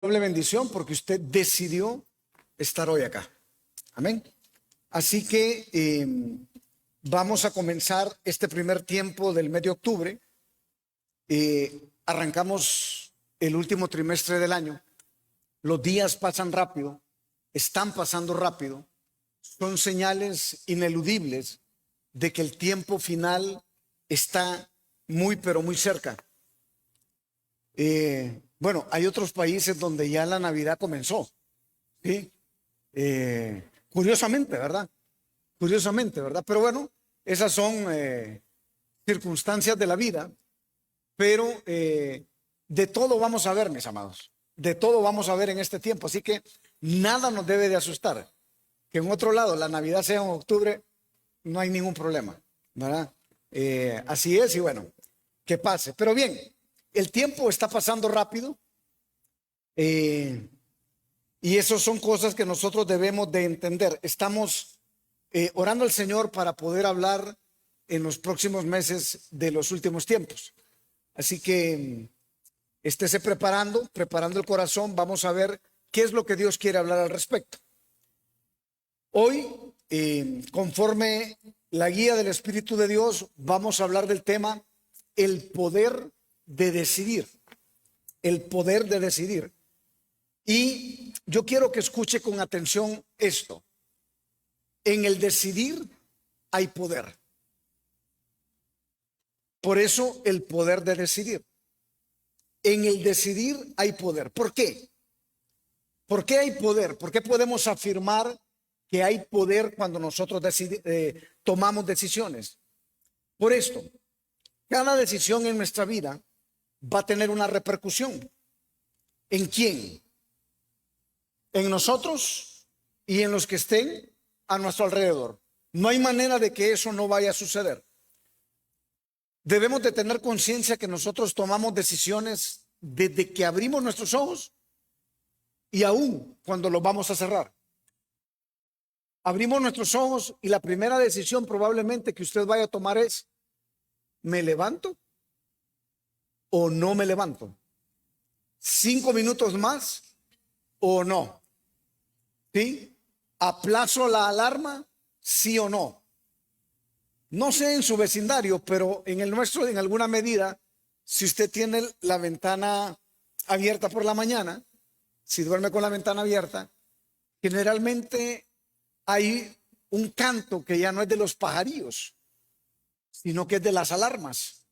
Doble bendición porque usted decidió estar hoy acá. Amén. Así que vamos a comenzar este primer tiempo del mes de octubre. Arrancamos el último trimestre del año. Los días pasan rápido, están pasando rápido. Son señales ineludibles de que el tiempo final está muy, pero muy cerca. Bueno, hay otros países donde ya la Navidad comenzó, ¿sí? Curiosamente, ¿verdad? Curiosamente, ¿verdad? Pero bueno, esas son circunstancias de la vida, pero de todo vamos a ver, mis amados. De todo vamos a ver en este tiempo, así que nada nos debe de asustar. Que en otro lado la Navidad sea en octubre, no hay ningún problema, ¿verdad? Así es, y bueno, que pase. Pero bien, el tiempo está pasando rápido y eso son cosas que nosotros debemos de entender. Estamos orando al Señor para poder hablar en los próximos meses de los últimos tiempos. Así que estése preparando el corazón. Vamos a ver qué es lo que Dios quiere hablar al respecto. Hoy, conforme la guía del Espíritu de Dios, vamos a hablar del tema el poder de decidir. El poder de decidir. Y yo quiero que escuche con atención esto. En el decidir hay poder. Por eso el poder de decidir. En el decidir hay poder. ¿Por qué? ¿Por qué hay poder? ¿Por qué podemos afirmar que hay poder cuando nosotros tomamos decisiones? Por esto, cada decisión en nuestra vida va a tener una repercusión. ¿En quién? En nosotros y en los que estén a nuestro alrededor. No hay manera de que eso no vaya a suceder. Debemos de tener conciencia que nosotros tomamos decisiones desde que abrimos nuestros ojos y aún cuando los vamos a cerrar. Abrimos nuestros ojos y la primera decisión probablemente que usted vaya a tomar es: ¿me levanto o no me levanto? 5 minutos más o no. ¿Sí? ¿Aplazo la alarma? Sí o no. No sé en su vecindario, pero en el nuestro, en alguna medida, si usted tiene la ventana abierta por la mañana, si duerme con la ventana abierta, generalmente hay un canto que ya no es de los pajarillos, sino que es de las alarmas.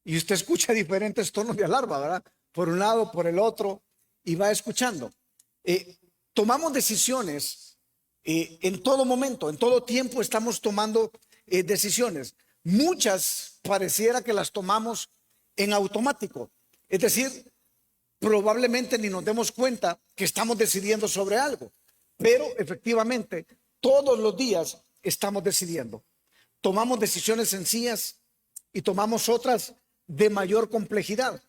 Y usted escucha diferentes tonos de alarma, ¿verdad? Por un lado, por el otro, y va escuchando. Tomamos decisiones en todo momento, en todo tiempo estamos tomando decisiones. Muchas pareciera que las tomamos en automático. Es decir, probablemente ni nos demos cuenta que estamos decidiendo sobre algo. Pero efectivamente, todos los días estamos decidiendo. Tomamos decisiones sencillas y tomamos otras de mayor complejidad.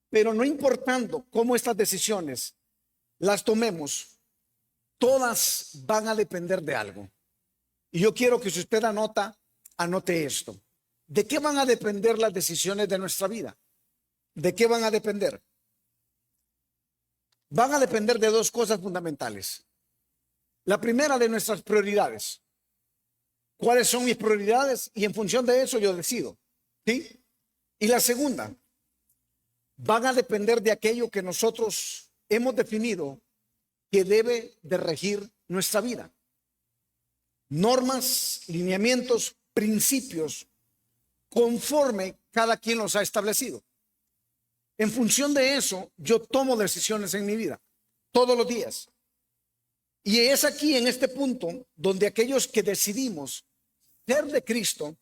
Pero no importando cómo estas decisiones las tomemos, todas van a depender de algo. Y yo quiero que si usted anote esto. ¿De qué van a depender las decisiones de nuestra vida? ¿De qué van a depender? Van a depender de dos cosas fundamentales. La primera, de nuestras prioridades. ¿Cuáles son mis prioridades? Y en función de eso yo decido. ¿Sí? Y la segunda, van a depender de aquello que nosotros hemos definido que debe de regir nuestra vida. Normas, lineamientos, principios, conforme cada quien los ha establecido. En función de eso, yo tomo decisiones en mi vida, todos los días. Y es aquí, en este punto, donde aquellos que decidimos ser de Cristo,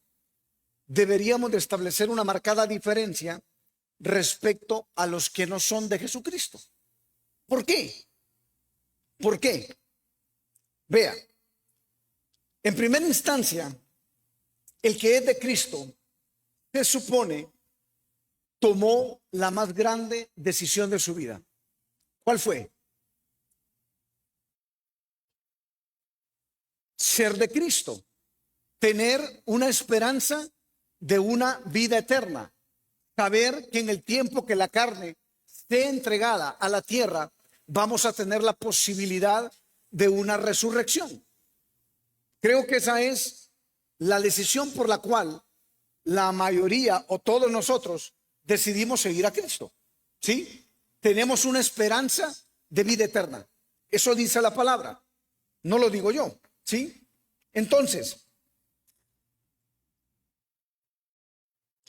deberíamos de establecer una marcada diferencia respecto a los que no son de Jesucristo. ¿Por qué? ¿Por qué? Vea, en primera instancia, el que es de Cristo, se supone, tomó la más grande decisión de su vida. ¿Cuál fue? Ser de Cristo, tener una esperanza de una vida eterna, saber que en el tiempo que la carne esté entregada a la tierra, vamos a tener la posibilidad de una resurrección. Creo que esa es la decisión por la cual la mayoría o todos nosotros decidimos seguir a Cristo. ¿Sí? Tenemos una esperanza de vida eterna. Eso dice la palabra. No lo digo yo. ¿Sí? Entonces,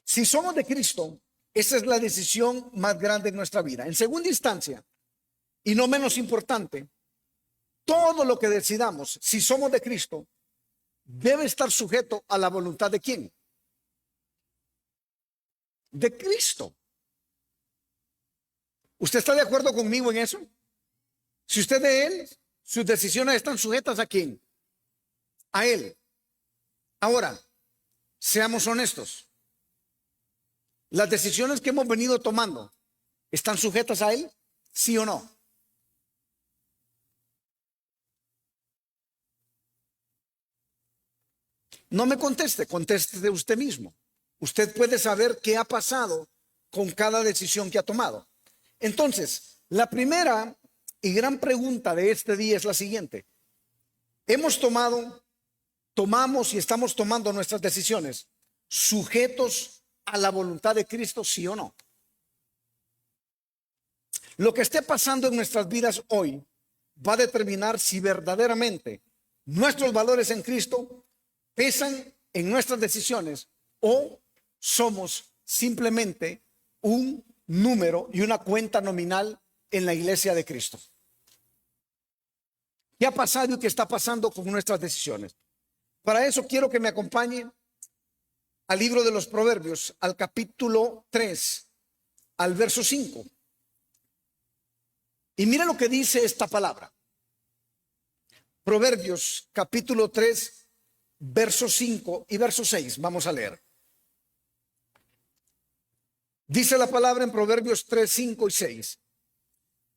si somos de Cristo, esa es la decisión más grande en nuestra vida. En segunda instancia, y no menos importante, todo lo que decidamos, si somos de Cristo, debe estar sujeto a la voluntad de ¿quién? De Cristo. ¿Usted está de acuerdo conmigo en eso? Si usted de Él, sus decisiones están sujetas ¿a quién? A Él. Ahora, seamos honestos. Las decisiones que hemos venido tomando, ¿están sujetas a Él? ¿Sí o no? No me conteste, contéstese usted mismo. Usted puede saber qué ha pasado con cada decisión que ha tomado. Entonces, la primera y gran pregunta de este día es la siguiente. Tomamos y estamos tomando nuestras decisiones sujetos a la voluntad de Cristo, ¿sí o no? Lo que esté pasando en nuestras vidas hoy va a determinar si verdaderamente nuestros valores en Cristo pesan en nuestras decisiones o somos simplemente un número y una cuenta nominal en la iglesia de Cristo. ¿Qué ha pasado y qué está pasando con nuestras decisiones? Para eso quiero que me acompañe al libro de los Proverbios, al capítulo 3, al verso 5. Y mira lo que dice esta palabra. Proverbios capítulo 3, verso 5 y verso 6. Vamos a leer. Dice la palabra en Proverbios 3, 5 y 6.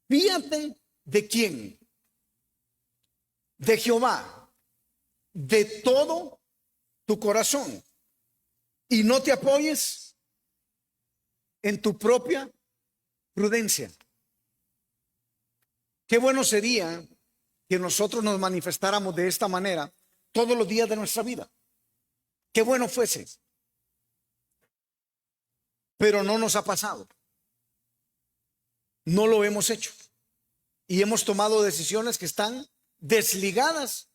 Fíate de quién, de Jehová, de todo tu corazón, y no te apoyes en tu propia prudencia. Qué bueno sería que nosotros nos manifestáramos de esta manera todos los días de nuestra vida. Qué bueno fuese. Pero no nos ha pasado. No lo hemos hecho. Y hemos tomado decisiones que están desligadas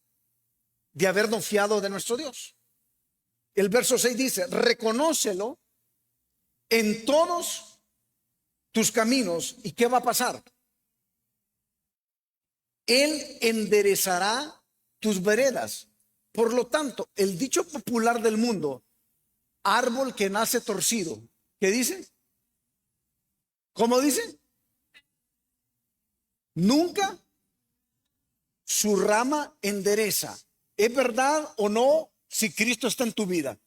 de habernos fiado de nuestro Dios. El verso 6 dice, reconócelo en todos tus caminos. ¿Y qué va a pasar? Él enderezará tus veredas. Por lo tanto, el dicho popular del mundo, árbol que nace torcido, ¿qué dice? ¿Cómo dice? Nunca su rama endereza. ¿Es verdad o no si Cristo está en tu vida?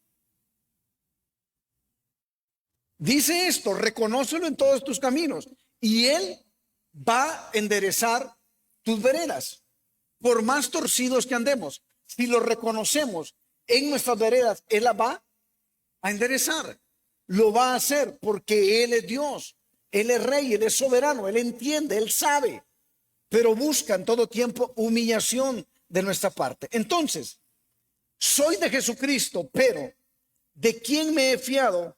Dice esto, reconócelo en todos tus caminos y Él va a enderezar tus veredas. Por más torcidos que andemos, si lo reconocemos en nuestras veredas, Él la va a enderezar. Lo va a hacer porque Él es Dios, Él es Rey, Él es soberano, Él entiende, Él sabe, pero busca en todo tiempo humillación de nuestra parte. Entonces, soy de Jesucristo, pero ¿de quién me he fiado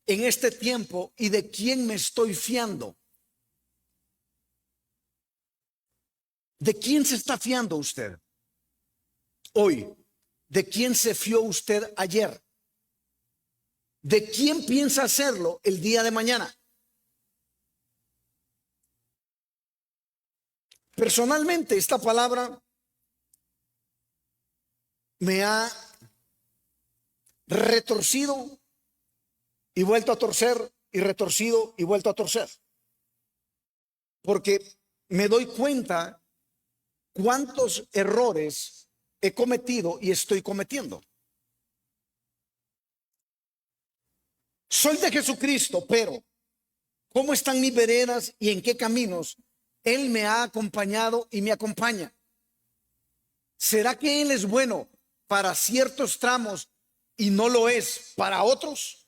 en este tiempo y de quién me estoy fiando? ¿De quién se está fiando usted hoy? ¿De quién se fió usted ayer? ¿De quién piensa hacerlo el día de mañana? Personalmente, esta palabra me ha retorcido y vuelto a torcer, y retorcido y vuelto a torcer. Porque me doy cuenta cuántos errores he cometido y estoy cometiendo. Soy de Jesucristo, pero ¿cómo están mis veredas y en qué caminos Él me ha acompañado y me acompaña? ¿Será que Él es bueno para ciertos tramos y no lo es para otros?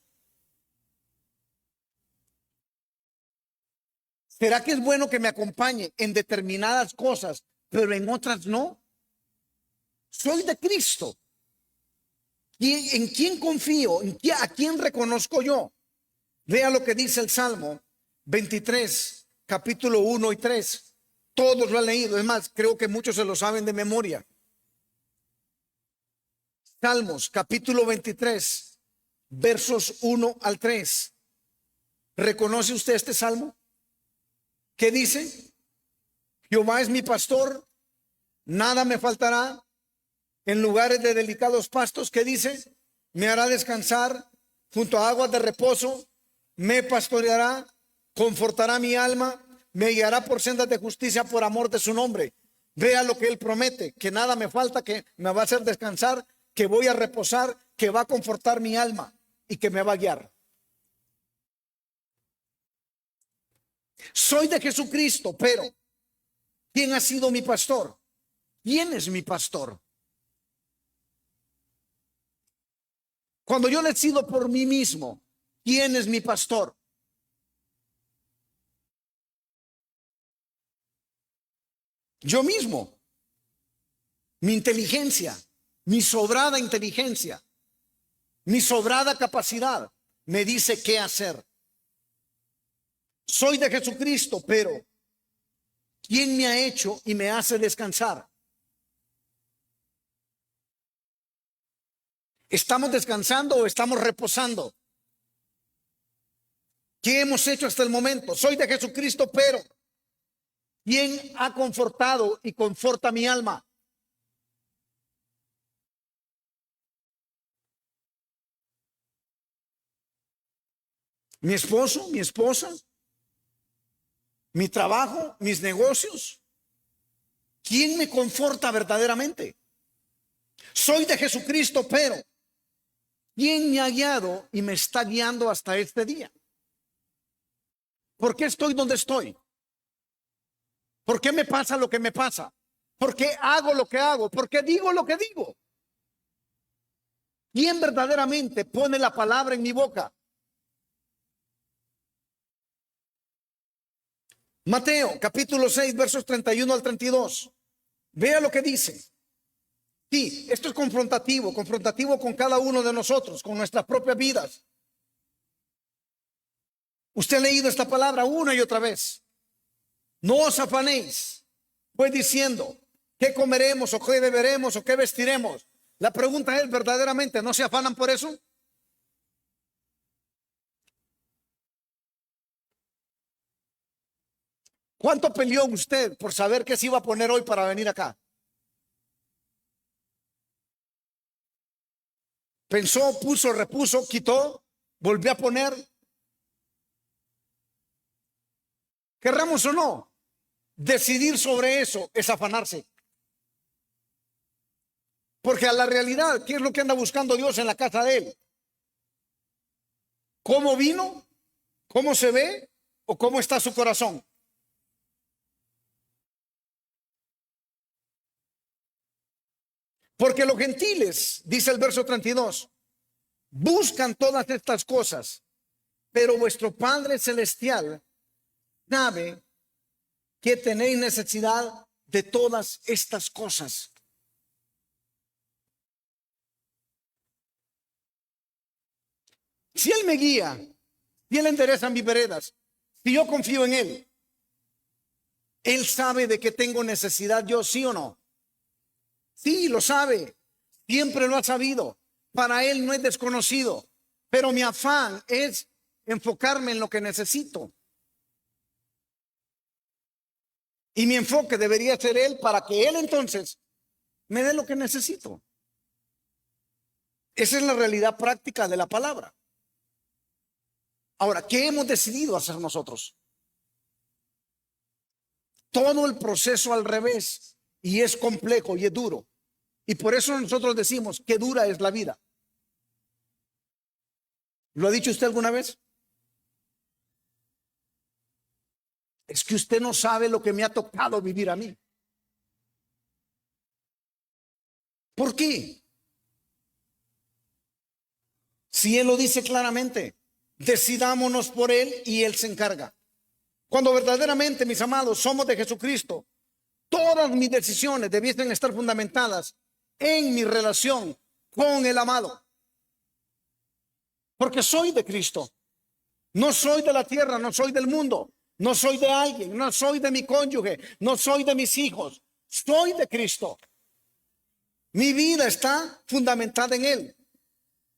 ¿Será que es bueno que me acompañe en determinadas cosas, pero en otras no? Soy de Cristo. ¿En quién confío? ¿A quién reconozco yo? Vea lo que dice el Salmo 23, capítulo 1 y 3. Todos lo han leído. Es más, creo que muchos se lo saben de memoria. Salmos, capítulo 23, versos 1 al 3. ¿Reconoce usted este salmo? ¿Qué dice? Jehová es mi pastor, nada me faltará. En lugares de delicados pastos, ¿qué dice? Me hará descansar junto a aguas de reposo, me pastoreará, confortará mi alma, me guiará por sendas de justicia por amor de su nombre. Vea lo que él promete, que nada me falta, que me va a hacer descansar, que voy a reposar, que va a confortar mi alma y que me va a guiar. Soy de Jesucristo, pero ¿quién ha sido mi pastor? ¿Quién es mi pastor? Cuando yo decido por mí mismo, ¿quién es mi pastor? Yo mismo, mi inteligencia, mi sobrada inteligencia, mi sobrada capacidad me dice qué hacer. Soy de Jesucristo, pero ¿quién me ha hecho y me hace descansar? ¿Estamos descansando o estamos reposando? ¿Qué hemos hecho hasta el momento? Soy de Jesucristo, pero ¿quién ha confortado y conforta mi alma? ¿Mi esposo? ¿Mi esposa? ¿Mi trabajo? ¿Mis negocios? ¿Quién me conforta verdaderamente? Soy de Jesucristo, pero ¿quién me ha guiado y me está guiando hasta este día? ¿Por qué estoy donde estoy? ¿Por qué me pasa lo que me pasa? ¿Por qué hago lo que hago? ¿Por qué digo lo que digo? ¿Quién verdaderamente pone la palabra en mi boca? Mateo capítulo 6 versos 31 al 32. Vea lo que dice. Sí, esto es confrontativo con cada uno de nosotros, con nuestras propias vidas. Usted ha leído esta palabra una y otra vez. No os afanéis, pues diciendo, ¿qué comeremos o qué beberemos o qué vestiremos? La pregunta es, ¿verdaderamente no se afanan por eso? ¿Cuánto peleó usted por saber qué se iba a poner hoy para venir acá? Pensó, puso, repuso, quitó, volvió a poner. Querramos o no, decidir sobre eso es afanarse. Porque a la realidad, ¿qué es lo que anda buscando Dios en la casa de él? ¿Cómo vino? ¿Cómo se ve? ¿O cómo está su corazón? Porque los gentiles, dice el verso 32, buscan todas estas cosas, pero vuestro Padre Celestial sabe que tenéis necesidad de todas estas cosas. Si Él me guía, si Él endereza mis veredas, si yo confío en Él, Él sabe de que tengo necesidad yo, ¿sí o no? Sí, lo sabe, siempre lo ha sabido. Para Él no es desconocido, pero mi afán es enfocarme en lo que necesito. Y mi enfoque debería ser Él para que Él entonces me dé lo que necesito. Esa es la realidad práctica de la palabra. Ahora, ¿qué hemos decidido hacer nosotros? Todo el proceso al revés, y es complejo y es duro. Y por eso nosotros decimos que dura es la vida. ¿Lo ha dicho usted alguna vez? Es que usted no sabe lo que me ha tocado vivir a mí. ¿Por qué? Si Él lo dice claramente, decidámonos por Él y Él se encarga. Cuando verdaderamente, mis amados, somos de Jesucristo, todas mis decisiones debiesen estar fundamentadas en mi relación con el amado. Porque soy de Cristo. No soy de la tierra, no soy del mundo, no soy de alguien, no soy de mi cónyuge, no soy de mis hijos. Soy de Cristo. Mi vida está fundamentada en Él.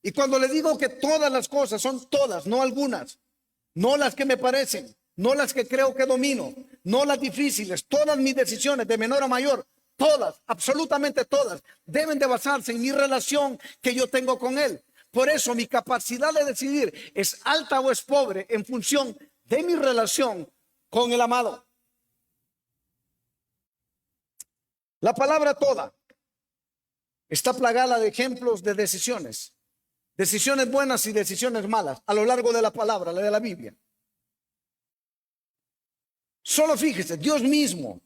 Y cuando le digo que todas las cosas, son todas, no algunas, no las que me parecen, no las que creo que domino, no las difíciles, todas mis decisiones de menor a mayor, todas, absolutamente todas, deben de basarse en mi relación que yo tengo con Él. Por eso mi capacidad de decidir es alta o es pobre en función de mi relación con el amado. La palabra toda está plagada de ejemplos de decisiones. Decisiones buenas y decisiones malas a lo largo de la palabra, la de la Biblia. Solo fíjese, Dios mismo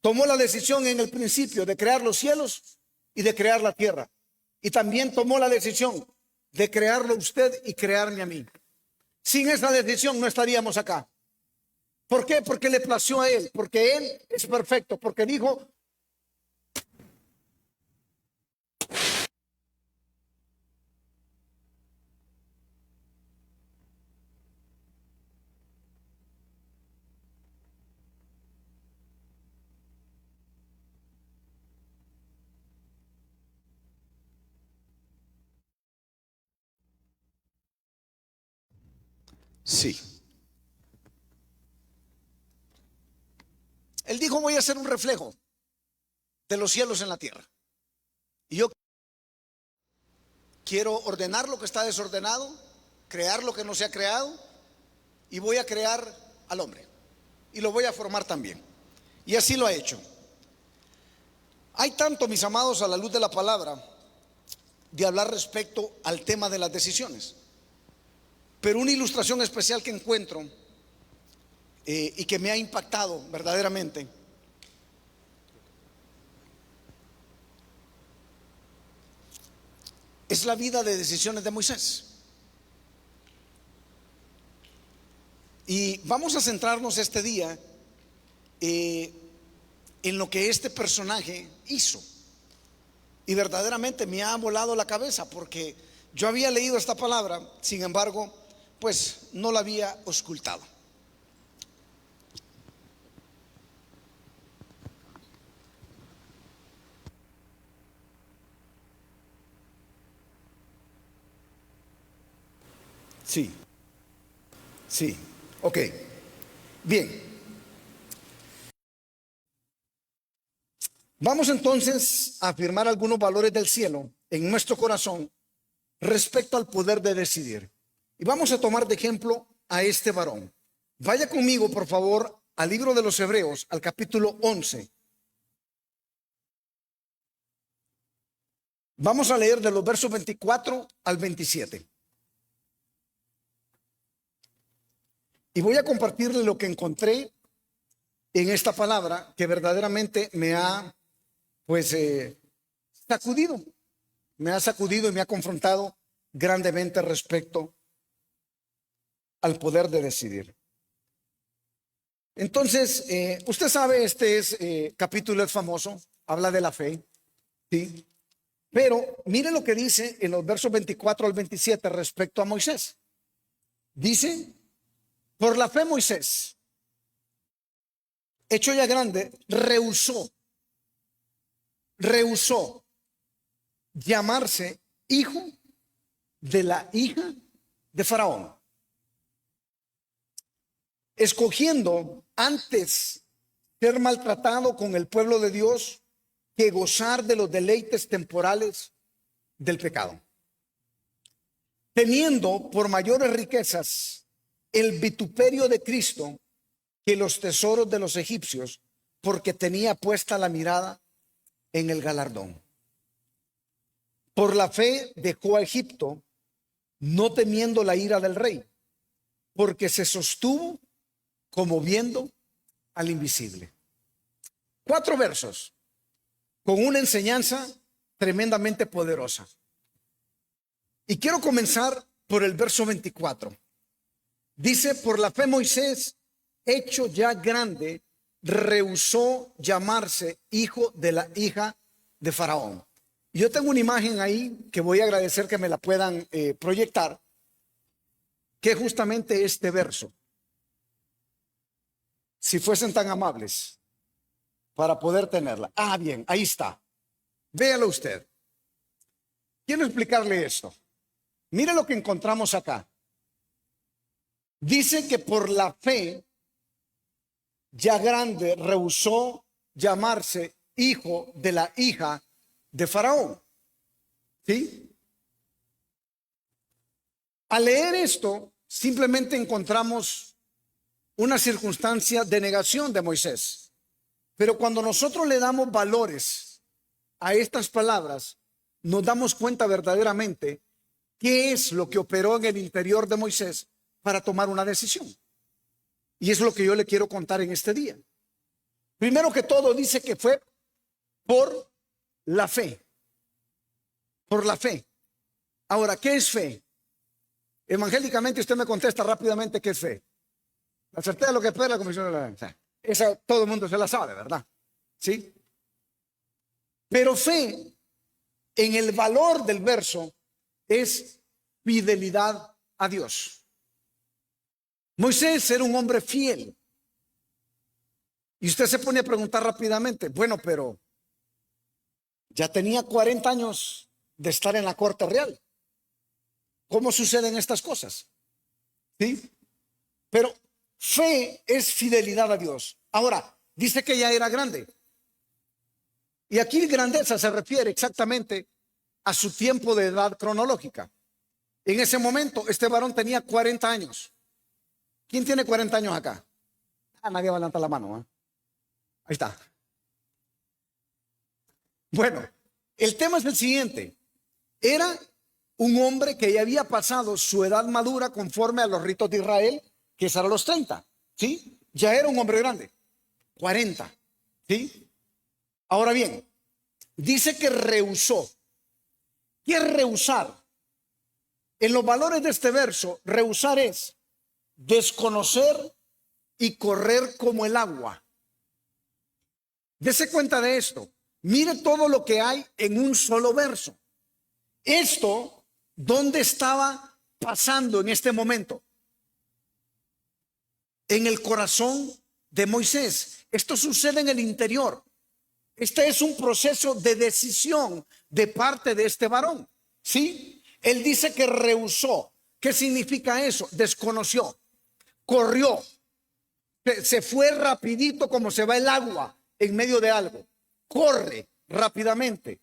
tomó la decisión en el principio de crear los cielos y de crear la tierra. Y también tomó la decisión de crearlo usted y crearme a mí. Sin esa decisión no estaríamos acá. ¿Por qué? Porque le plació a Él, porque Él es perfecto, porque dijo: sí. Él dijo: voy a hacer un reflejo de los cielos en la tierra. Y yo quiero ordenar lo que está desordenado, crear lo que no se ha creado, y voy a crear al hombre. Y lo voy a formar también. Y así lo ha hecho. Hay tanto, mis amados, a la luz de la palabra, de hablar respecto al tema de las decisiones. Pero una ilustración especial que encuentro y que me ha impactado verdaderamente es la vida de decisiones de Moisés. Y vamos a centrarnos este día en lo que este personaje hizo. Y verdaderamente me ha volado la cabeza, porque yo había leído esta palabra, sin embargo, pues no la había auscultado. Sí, sí, ok, bien. Vamos entonces a afirmar algunos valores del cielo en nuestro corazón respecto al poder de decidir. Y vamos a tomar de ejemplo a este varón. Vaya conmigo, por favor, al libro de los Hebreos, al capítulo 11. Vamos a leer de los versos 24 al 27. Y voy a compartirle lo que encontré en esta palabra, que verdaderamente me ha sacudido. Me ha sacudido y me ha confrontado grandemente respecto al poder de decidir. Entonces, usted sabe, capítulo es famoso, habla de la fe, ¿sí? Pero mire lo que dice en los versos 24 al 27 respecto a Moisés. Dice: por la fe Moisés, hecho ya grande, rehusó llamarse hijo de la hija de Faraón, escogiendo antes ser maltratado con el pueblo de Dios que gozar de los deleites temporales del pecado, teniendo por mayores riquezas el vituperio de Cristo que los tesoros de los egipcios, porque tenía puesta la mirada en el galardón. Por la fe dejó a Egipto, no temiendo la ira del rey, porque se sostuvo como viendo al invisible. 4 versos con una enseñanza tremendamente poderosa. Y quiero comenzar por el verso 24. Dice: por la fe Moisés, hecho ya grande, rehusó llamarse hijo de la hija de Faraón. Yo tengo una imagen ahí que voy a agradecer que me la puedan proyectar, que es justamente este verso. Si fuesen tan amables para poder tenerla. Ah, bien, ahí está. Véalo usted. Quiero explicarle esto. Mire lo que encontramos acá. Dice que por la fe, ya grande, rehusó llamarse hijo de la hija de Faraón. ¿Sí? Al leer esto, simplemente encontramos una circunstancia de negación de Moisés. Pero cuando nosotros le damos valores a estas palabras, nos damos cuenta verdaderamente qué es lo que operó en el interior de Moisés para tomar una decisión. Y es lo que yo le quiero contar en este día. Primero que todo, dice que fue por la fe. Por la fe. Ahora, ¿qué es fe? Evangélicamente usted me contesta rápidamente qué es fe. La certeza de lo que espera la convicción de la... O sea, esa todo el mundo se la sabe, ¿verdad? ¿Sí? Pero fe, en el valor del verso, es fidelidad a Dios. Moisés era un hombre fiel. Y usted se pone a preguntar rápidamente, bueno, pero ya tenía 40 años de estar en la corte real. ¿Cómo suceden estas cosas? ¿Sí? Pero fe es fidelidad a Dios. Ahora, dice que ya era grande. Y aquí grandeza se refiere exactamente a su tiempo de edad cronológica. En ese momento, este varón tenía 40 años. ¿Quién tiene 40 años acá? Ah, nadie va a levantar la mano. Ahí está. Bueno, el tema es el siguiente. Era un hombre que ya había pasado su edad madura conforme a los ritos de Israel, que es a los 30. ¿Sí? Ya era un hombre grande. 40. ¿Sí? Ahora bien, dice que rehusó. ¿Qué es rehusar? En los valores de este verso, rehusar es desconocer y correr como el agua. Dese cuenta de esto. Mire todo lo que hay en un solo verso. Esto, ¿dónde estaba pasando en este momento? En el corazón de Moisés. Esto sucede en el interior. Este es un proceso de decisión de parte de este varón. ¿Sí? Él dice que rehusó. ¿Qué significa eso? Desconoció. Corrió. Se fue rapidito como se va el agua en medio de algo. Corre rápidamente.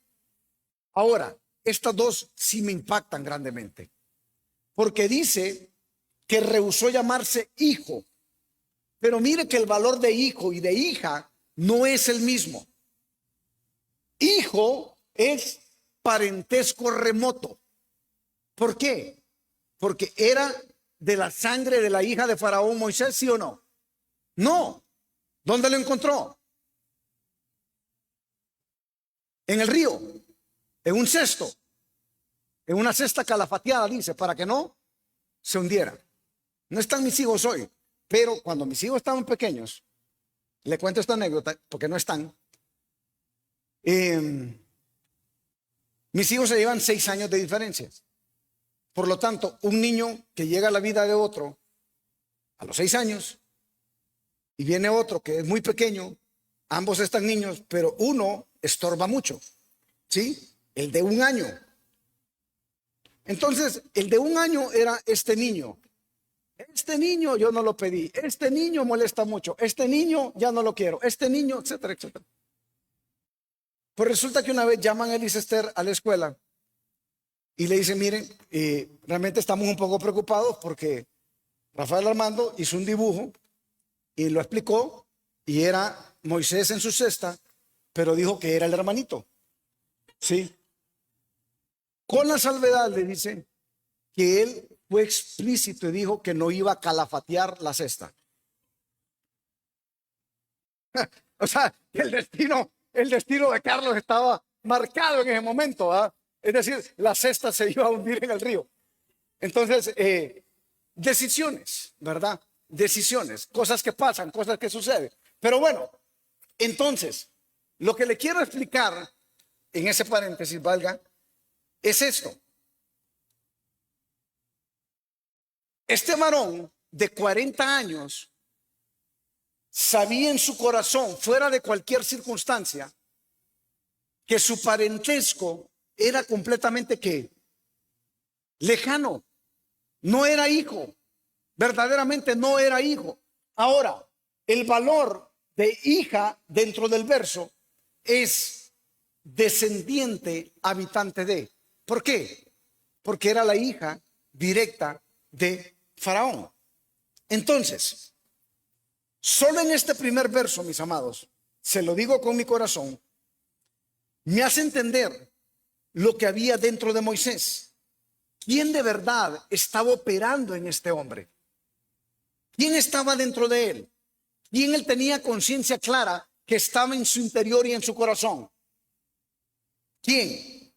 Ahora, estas dos sí me impactan grandemente. Porque dice que rehusó llamarse hijo. Pero mire que el valor de hijo y de hija no es el mismo. Hijo es parentesco remoto. ¿Por qué? Porque era de la sangre de la hija de Faraón Moisés, ¿sí o no? No. ¿Dónde lo encontró? En el río, en un cesto, en una cesta calafateada, dice, para que no se hundiera. No están mis hijos hoy, pero cuando mis hijos estaban pequeños, le cuento esta anécdota porque no están. Mis hijos se llevan 6 años de diferencia. Por lo tanto, un niño que llega a la vida de otro a los 6 años y viene otro que es muy pequeño, ambos están niños, pero uno estorba mucho, ¿sí? El de 1 año. Entonces, el de 1 año era este niño. Este niño yo no lo pedí. Este niño molesta mucho. Este niño ya no lo quiero. Este niño, etcétera, etcétera. Pues resulta que una vez llaman a Elisester a la escuela y le dicen, miren, realmente estamos un poco preocupados porque Rafael Armando hizo un dibujo y lo explicó y era Moisés en su cesta, pero dijo que era el hermanito. Sí. Con la salvedad, le dice que él fue explícito y dijo que no iba a calafatear la cesta. O sea, el destino de Carlos estaba marcado en ese momento, ¿ah? Es decir, la cesta se iba a hundir en el río. Entonces, decisiones, ¿verdad? decisiones, cosas que pasan, cosas que suceden. Pero bueno, entonces, lo que le quiero explicar en ese paréntesis, valga, es esto. Este varón de 40 años sabía en su corazón, fuera de cualquier circunstancia, que su parentesco era completamente ¿qué? Lejano. No era hijo. Verdaderamente no era hijo. Ahora, el valor de hija dentro del verso es descendiente, habitante de. ¿Por qué? Porque era la hija directa de Faraón. Entonces, solo en este primer verso, mis amados, se lo digo con mi corazón, me hace entender lo que había dentro de Moisés. ¿Quién de verdad estaba operando en este hombre? ¿Quién estaba dentro de él? ¿Quién él tenía conciencia clara que estaba en su interior y en su corazón? ¿Quién?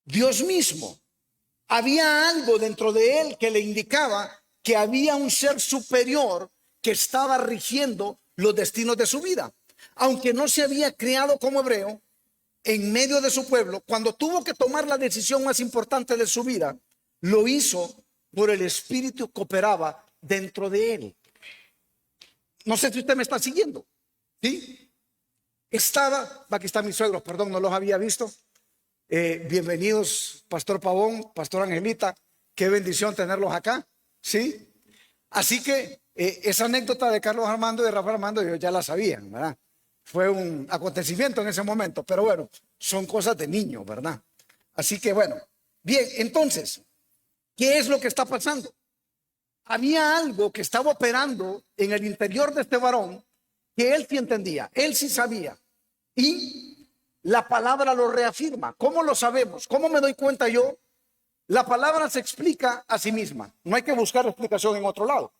Dios mismo. Había algo dentro de él que le indicaba que había un ser superior que estaba rigiendo los destinos de su vida. Aunque no se había criado como hebreo, en medio de su pueblo, cuando tuvo que tomar la decisión más importante de su vida, lo hizo por el espíritu que operaba dentro de él. No sé si usted me está siguiendo. ¿Sí? Aquí están mis suegros, perdón, no los había visto. Bienvenidos, Pastor Pavón, Pastor Angelita, qué bendición tenerlos acá. ¿Sí? Así que esa anécdota de Carlos Armando y de Rafael Armando, yo ya la sabían, ¿verdad? Fue un acontecimiento en ese momento, pero bueno, son cosas de niño, ¿verdad? Así que bueno, bien, entonces, ¿qué es lo que está pasando? Había algo que estaba operando en el interior de este varón que él sí entendía, él sí sabía. Y la palabra lo reafirma. ¿Cómo lo sabemos? ¿Cómo me doy cuenta yo? La palabra se explica a sí misma. No hay que buscar explicación en otro lado.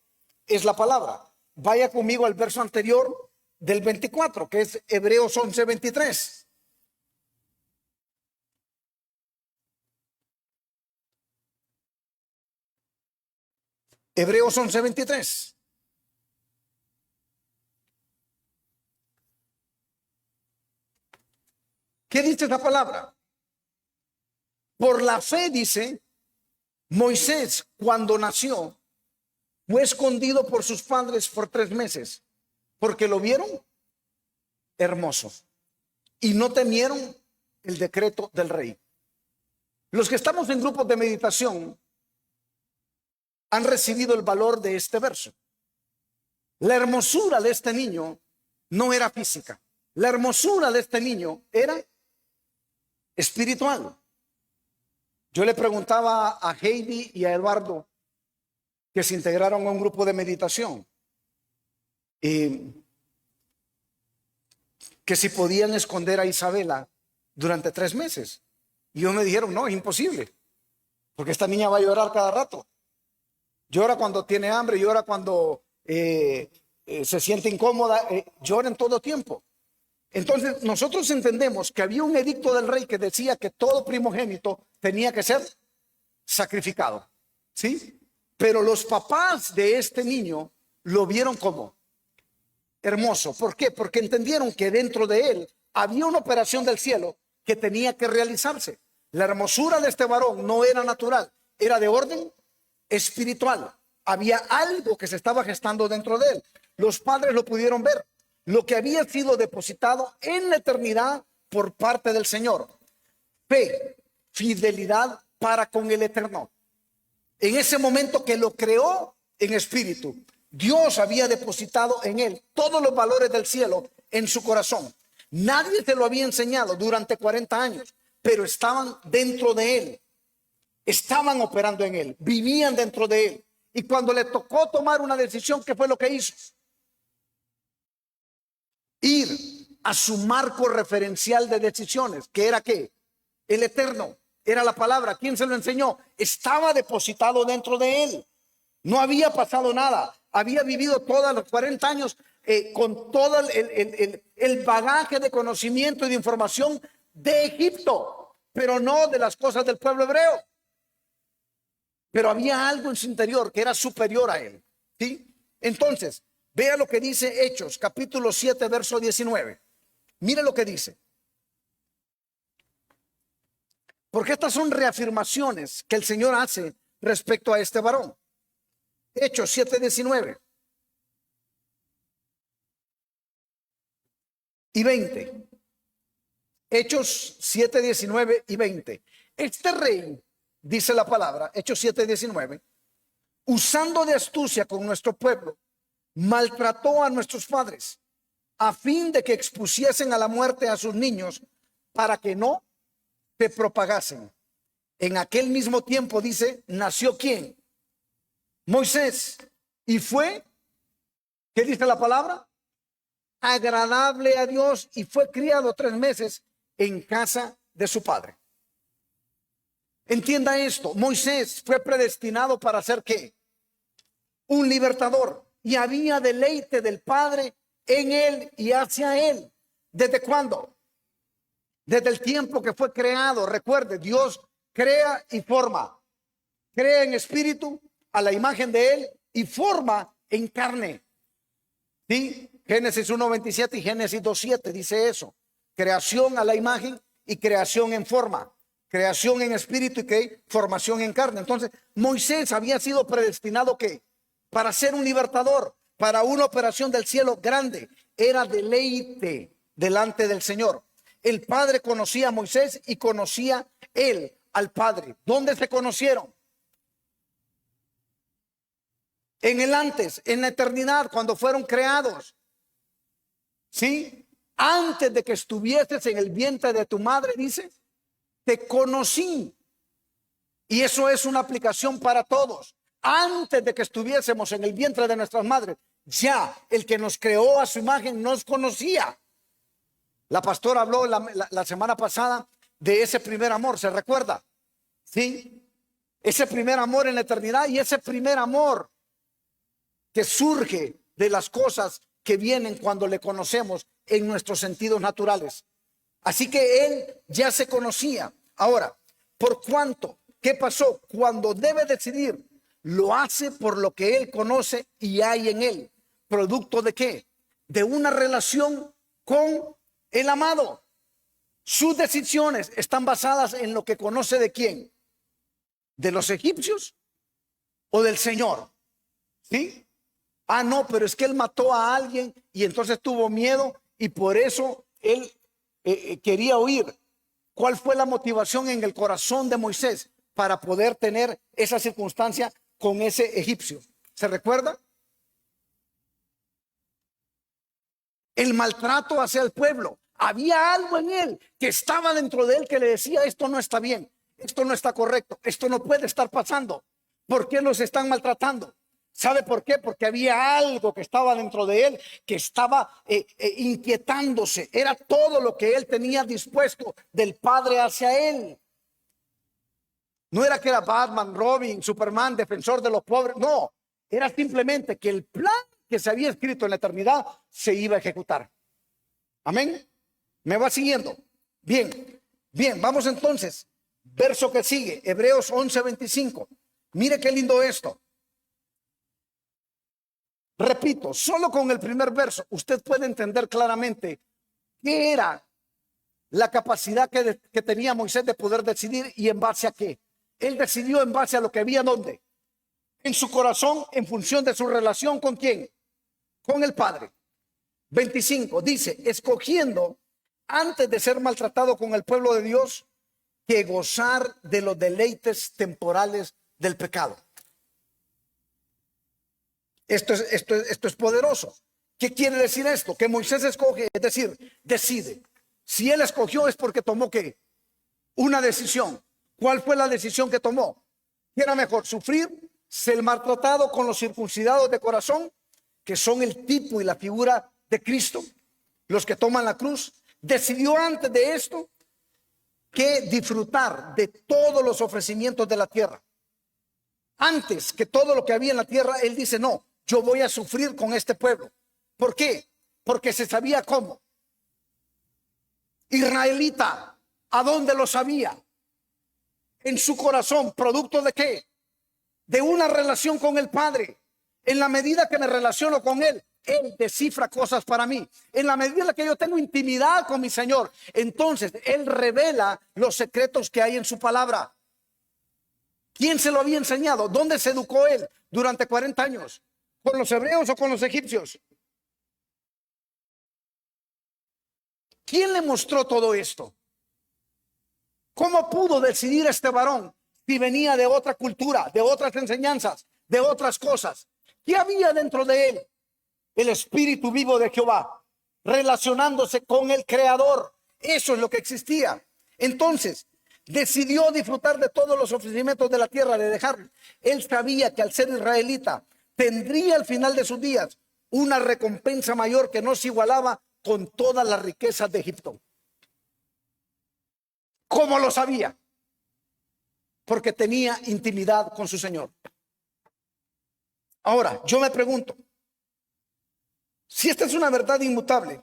Es la palabra. Vaya conmigo al verso anterior del 24, que es Hebreos 11:23. Hebreos 11:23. ¿Qué dice esta palabra? Por la fe, dice, Moisés, cuando nació, fue escondido por sus padres por 3 meses, porque lo vieron hermoso y no temieron el decreto del rey. Los que estamos en grupos de meditación han recibido el valor de este verso. La hermosura de este niño no era física. La hermosura de este niño era espiritual. Yo le preguntaba a Heidi y a Eduardo, que se integraron a un grupo de meditación, que si podían esconder a Isabela durante 3 meses. Y ellos me dijeron, no, es imposible, porque esta niña va a llorar cada rato. Llora cuando tiene hambre, llora cuando se siente incómoda, llora en todo tiempo. Entonces nosotros entendemos que había un edicto del rey que decía que todo primogénito tenía que ser sacrificado, ¿sí? Pero los papás de este niño lo vieron como hermoso. ¿Por qué? Porque entendieron que dentro de él había una operación del cielo que tenía que realizarse. La hermosura de este varón no era natural, era de orden espiritual. Había algo que se estaba gestando dentro de él. Los padres lo pudieron ver. Lo que había sido depositado en la eternidad por parte del Señor. Fe, fidelidad para con el Eterno. En ese momento que lo creó en espíritu, Dios había depositado en él todos los valores del cielo en su corazón. Nadie se lo había enseñado durante 40 años, pero estaban dentro de él. Estaban operando en él, vivían dentro de él. Y cuando le tocó tomar una decisión, ¿qué fue lo que hizo? Ir a su marco referencial de decisiones, que era ¿qué? El Eterno, era la palabra. ¿Quién se lo enseñó? Estaba depositado dentro de él. No había pasado nada. Había vivido todos los 40 años con todo el bagaje de conocimiento y de información de Egipto, pero no de las cosas del pueblo hebreo. Pero había algo en su interior que era superior a él. ¿Sí? Entonces, vea lo que dice Hechos, capítulo 7, verso 19. Mire lo que dice. Porque estas son reafirmaciones que el Señor hace respecto a este varón. Hechos 7, 19 y 20. Hechos 7, 19 y 20. Este rey, dice la palabra, Hechos 7, 19, usando de astucia con nuestro pueblo, maltrató a nuestros padres a fin de que expusiesen a la muerte a sus niños para que no se propagasen. En aquel mismo tiempo, dice, nació ¿quién? Moisés. Y fue, ¿qué dice la palabra? Agradable a Dios, y fue criado 3 meses en casa de su padre. Entienda esto, Moisés fue predestinado para ser ¿qué? Un libertador, y había deleite del Padre en él y hacia él. ¿Desde cuándo? Desde el tiempo que fue creado. Recuerde, Dios crea y forma. Crea en espíritu a la imagen de él y forma en carne. ¿Sí? Génesis 1:27 y Génesis 2:7 dice eso. Creación a la imagen y creación en forma. Creación en espíritu y ¿qué? Formación en carne. Entonces, Moisés había sido predestinado ¿qué? Para ser un libertador, para una operación del cielo grande. Era deleite delante del Señor. El Padre conocía a Moisés y conocía él al Padre. ¿Dónde se conocieron? En el antes, en la eternidad, cuando fueron creados. ¿Sí? Antes de que estuvieses en el vientre de tu madre, dice, te conocí. Y eso es una aplicación para todos. Antes de que estuviésemos en el vientre de nuestras madres, ya el que nos creó a su imagen nos conocía. La pastora habló la semana pasada de ese primer amor, ¿se recuerda? Sí, ese primer amor en la eternidad y ese primer amor que surge de las cosas que vienen cuando le conocemos en nuestros sentidos naturales. Así que él ya se conocía. Ahora, ¿por cuánto? ¿Qué pasó? Cuando debe decidir, lo hace por lo que él conoce y hay en él. ¿Producto de qué? De una relación con el amado. Sus decisiones están basadas en lo que conoce de quién, de los egipcios o del Señor. ¿Sí? Ah, no, pero es que él mató a alguien y entonces tuvo miedo y por eso él quería huir. ¿Cuál fue la motivación en el corazón de Moisés para poder tener esa circunstancia con ese egipcio? ¿Se recuerda? El maltrato hacia el pueblo. Había algo en él que estaba dentro de él que le decía, esto no está bien, esto no está correcto, esto no puede estar pasando. ¿Por qué los están maltratando? ¿Sabe por qué? Porque había algo que estaba dentro de él que estaba inquietándose. Era todo lo que él tenía dispuesto del Padre hacia él. No era que era Batman, Robin, Superman, defensor de los pobres. No, era simplemente que el plan que se había escrito en la eternidad se iba a ejecutar. Amén. ¿Me va siguiendo? Bien, bien, vamos entonces. Verso que sigue, Hebreos 11:25. Mire qué lindo esto. Repito, solo con el primer verso usted puede entender claramente qué era la capacidad que tenía Moisés de poder decidir y en base a qué. Él decidió en base a lo que había ¿dónde? En su corazón, en función de su relación con quién, con el Padre. 25 dice, escogiendo antes de ser maltratado con el pueblo de Dios que gozar de los deleites temporales del pecado. Esto es poderoso. ¿Qué quiere decir esto? Que Moisés escoge, es decir, decide. Si él escogió es porque tomó ¿qué? Una decisión. ¿Cuál fue la decisión que tomó? ¿Qué era mejor? ¿Sufrir, ser maltratado con los circuncidados de corazón, que son el tipo y la figura de Cristo, los que toman la cruz? Decidió antes de esto que disfrutar de todos los ofrecimientos de la tierra. Antes que todo lo que había en la tierra, él dice, no, yo voy a sufrir con este pueblo. ¿Por qué? Porque se sabía cómo. Israelita, ¿a dónde lo sabía? En su corazón, ¿producto de qué? De una relación con el Padre. En la medida que me relaciono con Él, Él descifra cosas para mí. En la medida en la que yo tengo intimidad con mi Señor, entonces Él revela los secretos que hay en su palabra. ¿Quién se lo había enseñado? ¿Dónde se educó Él durante 40 años? ¿Con los hebreos o con los egipcios? ¿Quién le mostró todo esto? ¿Cómo pudo decidir este varón si venía de otra cultura, de otras enseñanzas, de otras cosas? ¿Qué había dentro de él? El espíritu vivo de Jehová, relacionándose con el Creador. Eso es lo que existía. Entonces, decidió disfrutar de todos los ofrecimientos de la tierra, de dejarlo. Él sabía que al ser israelita, tendría al final de sus días una recompensa mayor que no se igualaba con todas las riquezas de Egipto. ¿Cómo lo sabía? Porque tenía intimidad con su Señor. Ahora, yo me pregunto, si esta es una verdad inmutable,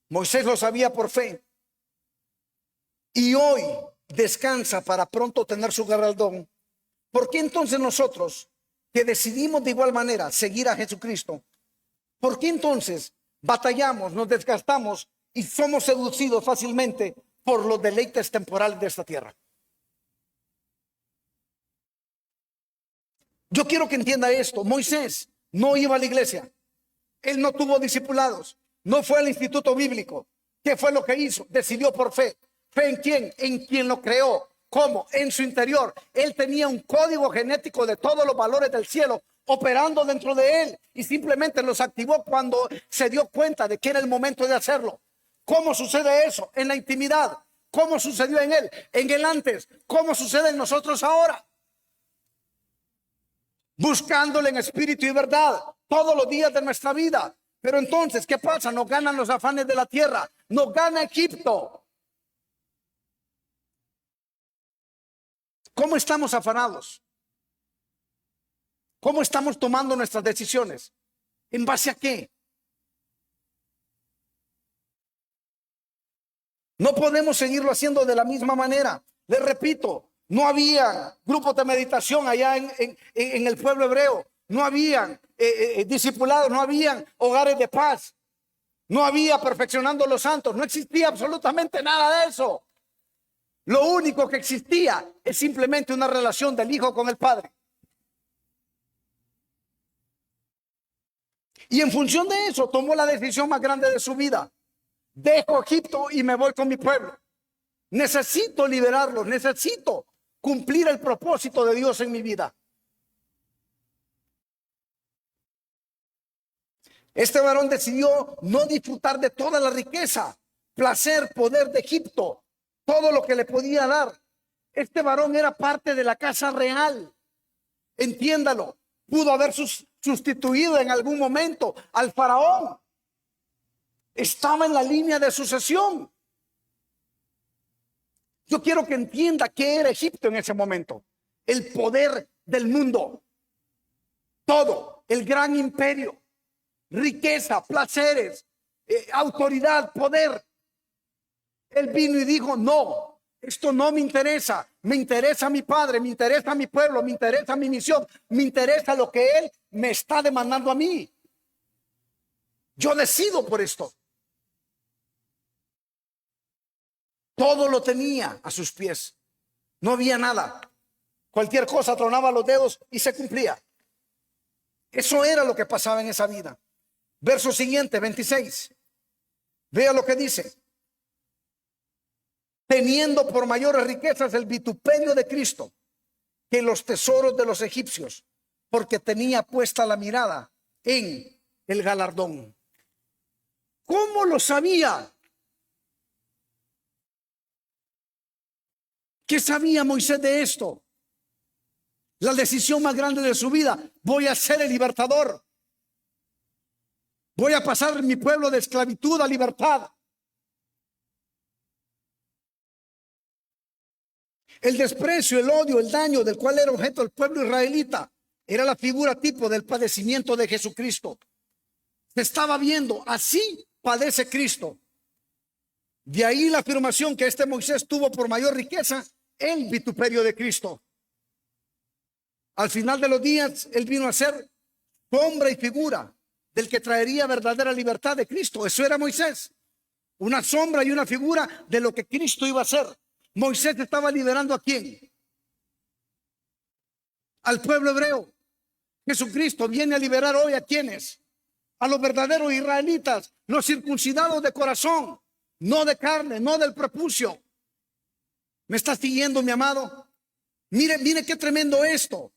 Moisés lo sabía por fe, y hoy descansa para pronto tener su galardón, ¿por qué entonces nosotros, que decidimos de igual manera seguir a Jesucristo, por qué entonces batallamos, nos desgastamos y somos seducidos fácilmente por los deleites temporales de esta tierra? Yo quiero que entienda esto. Moisés no iba a la iglesia. Él no tuvo discipulados. No fue al instituto bíblico. ¿Qué fue lo que hizo? Decidió por fe. ¿Fe en quién? En quien lo creó. ¿Cómo? En su interior. Él tenía un código genético de todos los valores del cielo operando dentro de él, y simplemente los activó cuando se dio cuenta de que era el momento de hacerlo. ¿Cómo sucede eso? En la intimidad. ¿Cómo sucedió en él? En el antes. ¿Cómo sucede en nosotros ahora? Buscándole en espíritu y verdad todos los días de nuestra vida. Pero entonces, ¿qué pasa? Nos ganan los afanes de la tierra. Nos gana Egipto. ¿Cómo estamos afanados? ¿Cómo estamos tomando nuestras decisiones? ¿En base a qué? No podemos seguirlo haciendo de la misma manera. Les repito, no había grupos de meditación allá en el pueblo hebreo. No habían discipulados, no habían hogares de paz. No había perfeccionando los santos. No existía absolutamente nada de eso. Lo único que existía es simplemente una relación del Hijo con el Padre. Y en función de eso tomó la decisión más grande de su vida. Dejo Egipto y me voy con mi pueblo. Necesito liberarlos, necesito cumplir el propósito de Dios en mi vida. Este varón decidió no disfrutar de toda la riqueza, placer, poder de Egipto, todo lo que le podía dar. Este varón era parte de la casa real. Entiéndalo, pudo haber sustituido en algún momento al faraón. Estaba en la línea de sucesión. Yo quiero que entienda qué era Egipto en ese momento. El poder del mundo. Todo, el gran imperio. Riqueza, placeres, autoridad, poder. Él vino y dijo, no, esto no me interesa. Me interesa mi padre, me interesa mi pueblo, me interesa mi misión, me interesa lo que Él me está demandando a mí. Yo decido por esto. Todo lo tenía a sus pies. No había nada. Cualquier cosa tronaba los dedos y se cumplía. Eso era lo que pasaba en esa vida. Verso siguiente, 26. Vea lo que dice. Teniendo por mayores riquezas el vituperio de Cristo que los tesoros de los egipcios, porque tenía puesta la mirada en el galardón. ¿Cómo lo sabía? ¿Qué sabía Moisés de esto? La decisión más grande de su vida. Voy a ser el libertador. Voy a pasar mi pueblo de esclavitud a libertad. El desprecio, el odio, el daño del cual era objeto el pueblo israelita era la figura tipo del padecimiento de Jesucristo. Se estaba viendo, así padece Cristo. De ahí la afirmación que este Moisés tuvo por mayor riqueza el vituperio de Cristo. Al final de los días, él vino a ser sombra y figura del que traería verdadera libertad de Cristo. Eso era Moisés. Una sombra y una figura de lo que Cristo iba a hacer. Moisés estaba liberando ¿a quién? Al pueblo hebreo. Jesucristo viene a liberar hoy ¿a quiénes? A los verdaderos israelitas, los circuncidados de corazón, no de carne, no del prepucio. ¿Me está siguiendo, mi amado? Mire qué tremendo esto.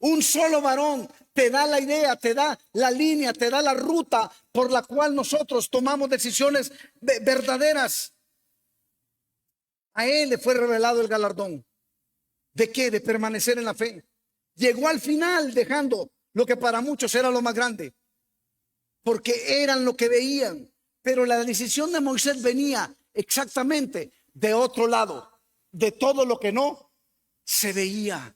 Un solo varón te da la idea, te da la línea, te da la ruta por la cual nosotros tomamos decisiones verdaderas. A él le fue revelado el galardón. ¿De qué? De permanecer en la fe. Llegó al final dejando lo que para muchos era lo más grande, porque eran lo que veían. Pero la decisión de Moisés venía exactamente de otro lado, de todo lo que no se veía.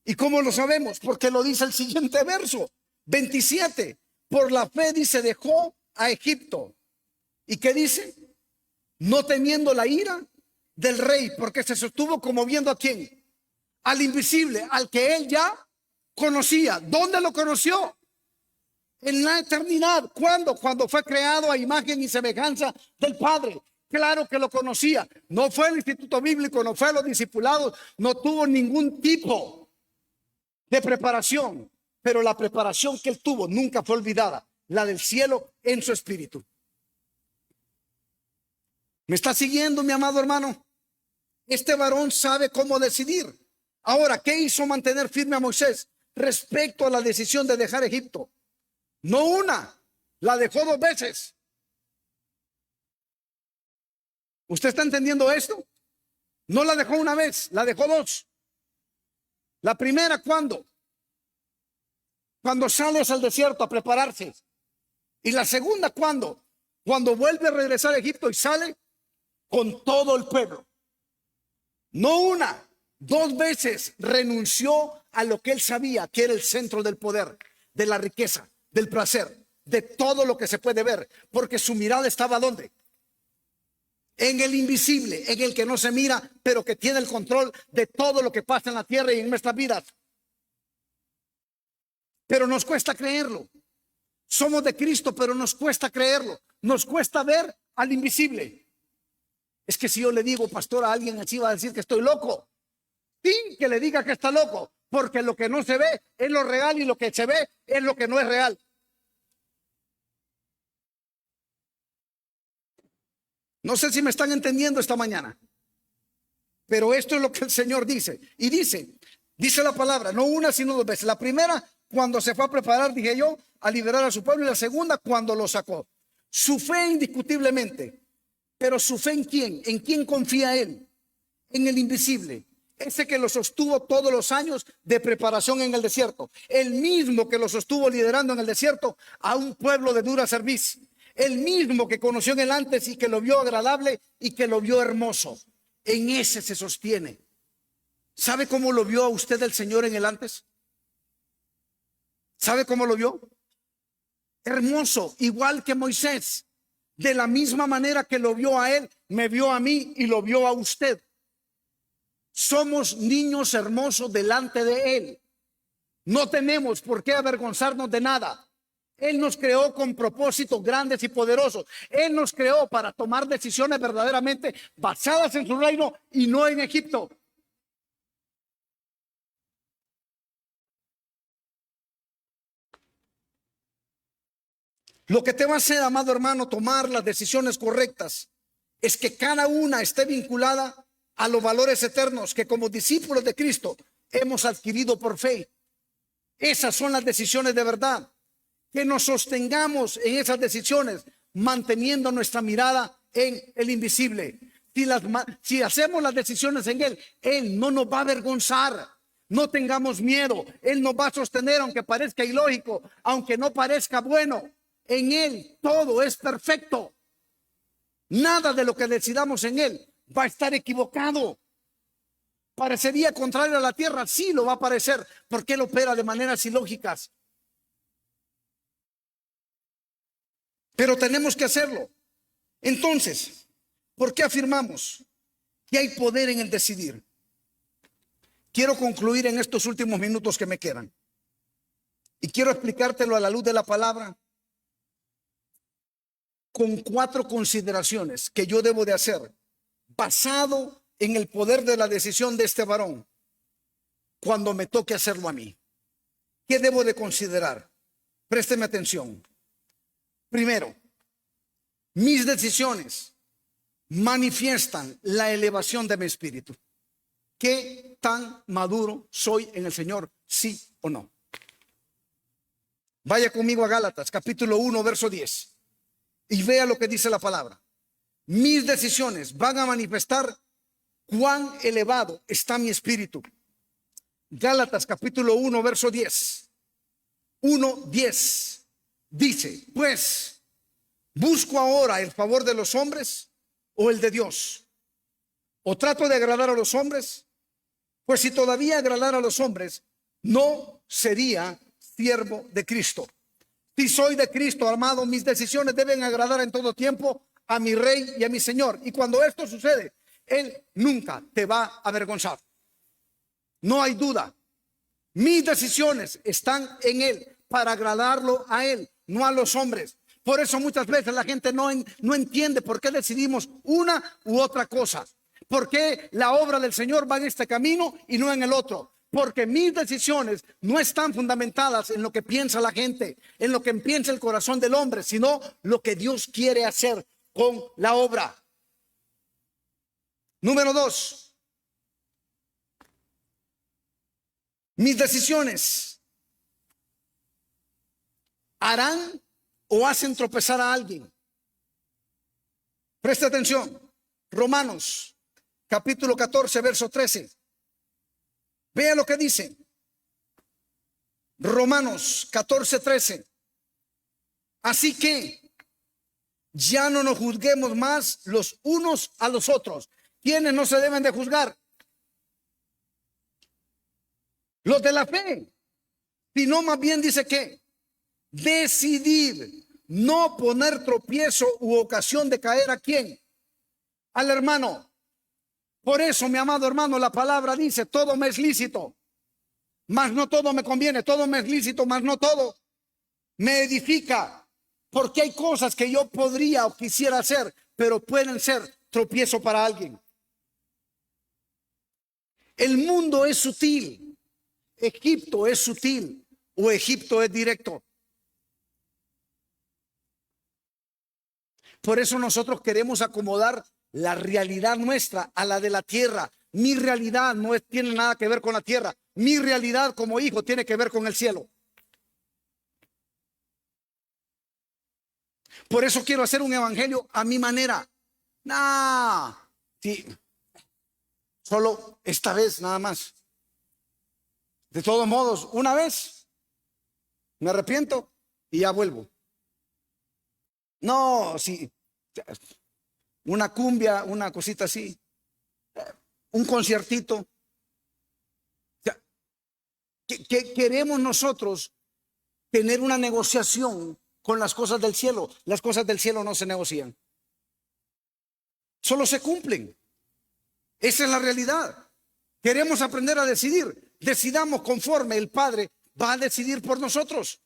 ¿Y cómo lo sabemos? Porque lo dice el siguiente verso, 27. Por la fe, dice, dejó a Egipto. ¿Y qué dice? No temiendo la ira del rey, porque se sostuvo como viendo ¿a quién? Al invisible, al que él ya conocía. ¿Dónde lo conoció? En la eternidad. ¿Cuándo? Cuando fue creado a imagen y semejanza del Padre. Claro que lo conocía. No fue al instituto bíblico, no fue a los discipulados, no tuvo ningún tipo de preparación, pero la preparación que él tuvo nunca fue olvidada, la del cielo en su espíritu. ¿Me está siguiendo, mi amado hermano? Este varón sabe cómo decidir. Ahora, ¿qué hizo mantener firme a Moisés respecto a la decisión de dejar Egipto? No una, la dejó 2 veces. ¿Usted está entendiendo esto? No la dejó una vez, la dejó 2. La primera, ¿cuándo? Cuando sales al desierto a prepararse. Y la segunda, ¿cuándo? Cuando vuelve a regresar a Egipto y sale con todo el pueblo. No una, 2 veces renunció a lo que él sabía que era el centro del poder, de la riqueza, del placer, de todo lo que se puede ver, porque su mirada estaba ¿dónde? En el invisible, en el que no se mira, pero que tiene el control de todo lo que pasa en la tierra y en nuestras vidas. Pero nos cuesta creerlo. Somos de Cristo, pero nos cuesta creerlo. Nos cuesta ver al invisible. Es que si yo le digo, pastor, a alguien así va a decir que estoy loco. Sí, que le diga que está loco, porque lo que no se ve es lo real y lo que se ve es lo que no es real. No sé si me están entendiendo esta mañana, pero esto es lo que el Señor dice. Y dice la palabra, no una sino 2 veces. La primera, cuando se fue a preparar, dije yo, a liberar a su pueblo. Y la segunda, cuando lo sacó. Su fe indiscutiblemente. Pero su fe ¿en quién? ¿En quién confía él? En el invisible. Ese que lo sostuvo todos los años de preparación en el desierto. El mismo que lo sostuvo liderando en el desierto a un pueblo de dura cerviz. El mismo que conoció en el antes y que lo vio agradable y que lo vio hermoso. En ese se sostiene. ¿Sabe cómo lo vio a usted el Señor en el antes? ¿Sabe cómo lo vio? Hermoso, igual que Moisés. De la misma manera que lo vio a él, me vio a mí y lo vio a usted. Somos niños hermosos delante de él. No tenemos por qué avergonzarnos de nada. Él nos creó con propósitos grandes y poderosos. Él nos creó para tomar decisiones verdaderamente basadas en su reino y no en Egipto. Lo que te va a hacer, amado hermano, tomar las decisiones correctas es que cada una esté vinculada a los valores eternos que como discípulos de Cristo hemos adquirido por fe. Esas son las decisiones de verdad. Que nos sostengamos en esas decisiones manteniendo nuestra mirada en el invisible. Si hacemos las decisiones en Él no nos va a avergonzar. No tengamos miedo. Él nos va a sostener aunque parezca ilógico, aunque no parezca bueno. En Él todo es perfecto. Nada de lo que decidamos en Él va a estar equivocado. Parecería contrario a la tierra, sí lo va a parecer, porque Él opera de maneras ilógicas. Pero tenemos que hacerlo. Entonces, ¿por qué afirmamos que hay poder en el decidir? Quiero concluir en estos últimos minutos que me quedan. Y quiero explicártelo a la luz de la palabra con 4 consideraciones que yo debo de hacer basado en el poder de la decisión de este varón cuando me toque hacerlo a mí. ¿Qué debo de considerar? Présteme atención. Primero, mis decisiones manifiestan la elevación de mi espíritu. ¿Qué tan maduro soy en el Señor? ¿Sí o no? Vaya conmigo a Gálatas, capítulo 1, verso 10. Y vea lo que dice la palabra. Mis decisiones van a manifestar cuán elevado está mi espíritu. Gálatas, capítulo 1, verso 10. 1:10 dice: pues, ¿busco ahora el favor de los hombres o el de Dios? ¿O trato de agradar a los hombres? Pues si todavía agradara a los hombres, no sería siervo de Cristo. Si soy de Cristo, amado, mis decisiones deben agradar en todo tiempo a mi Rey y a mi Señor. Y cuando esto sucede, Él nunca te va a avergonzar. No hay duda. Mis decisiones están en Él para agradarlo a Él, no a los hombres. Por eso muchas veces la gente no entiende por qué decidimos una u otra cosa. ¿Por qué la obra del Señor va en este camino y no en el otro? Porque mis decisiones no están fundamentadas en lo que piensa la gente, en lo que piensa el corazón del hombre, sino lo que Dios quiere hacer con la obra. Número 2. Mis decisiones harán o hacen tropezar a alguien. Presta atención. Romanos, capítulo 14, verso 13. Vea lo que dice. Romanos 14, 13. Así que ya no nos juzguemos más los unos a los otros. ¿Quiénes no se deben de juzgar? Los de la fe. Sino más bien dice que decidir no poner tropiezo u ocasión de caer a quién, al hermano. Por eso, mi amado hermano, la palabra dice: todo me es lícito, mas no todo me conviene. Todo me es lícito, mas no todo me edifica. Porque hay cosas que yo podría o quisiera hacer, pero pueden ser tropiezo para alguien. El mundo es sutil. Egipto es sutil o Egipto es directo. Por eso nosotros queremos acomodar la realidad nuestra a la de la tierra. Mi realidad no tiene nada que ver con la tierra. Mi realidad como hijo tiene que ver con el cielo. Por eso quiero hacer un evangelio a mi manera. Sí, solo esta vez nada más. De todos modos, una vez me arrepiento y ya vuelvo. No, sí, una cumbia, una cosita así, un conciertito. ¿Qué queremos nosotros? Tener una negociación con las cosas del cielo. Las cosas del cielo no se negocian, solo se cumplen. Esa es la realidad. Queremos aprender a decidir. Decidamos conforme el Padre va a decidir por nosotros.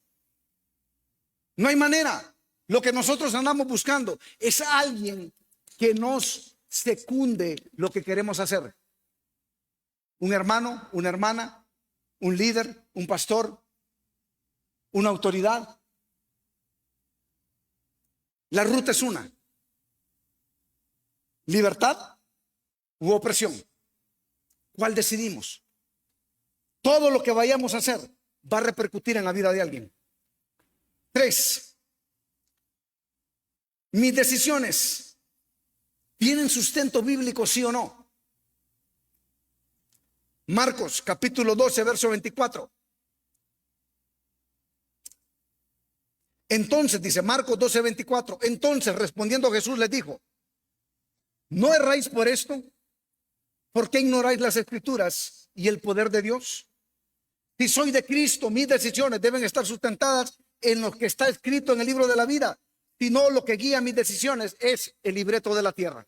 No hay manera. Lo que nosotros andamos buscando es alguien que nos secunde lo que queremos hacer. Un hermano, una hermana, un líder, un pastor, una autoridad. La ruta es una: libertad u opresión. ¿Cuál decidimos? Todo lo que vayamos a hacer va a repercutir en la vida de alguien. 3. Mis decisiones tienen sustento bíblico, sí o no. Marcos capítulo 12, verso 24. Entonces, dice Marcos 12, 24. Entonces, respondiendo Jesús les dijo: ¿no erráis por esto? ¿Por qué ignoráis las escrituras y el poder de Dios? Si soy de Cristo, mis decisiones deben estar sustentadas en lo que está escrito en el libro de la vida. Si no, lo que guía mis decisiones es el libreto de la tierra.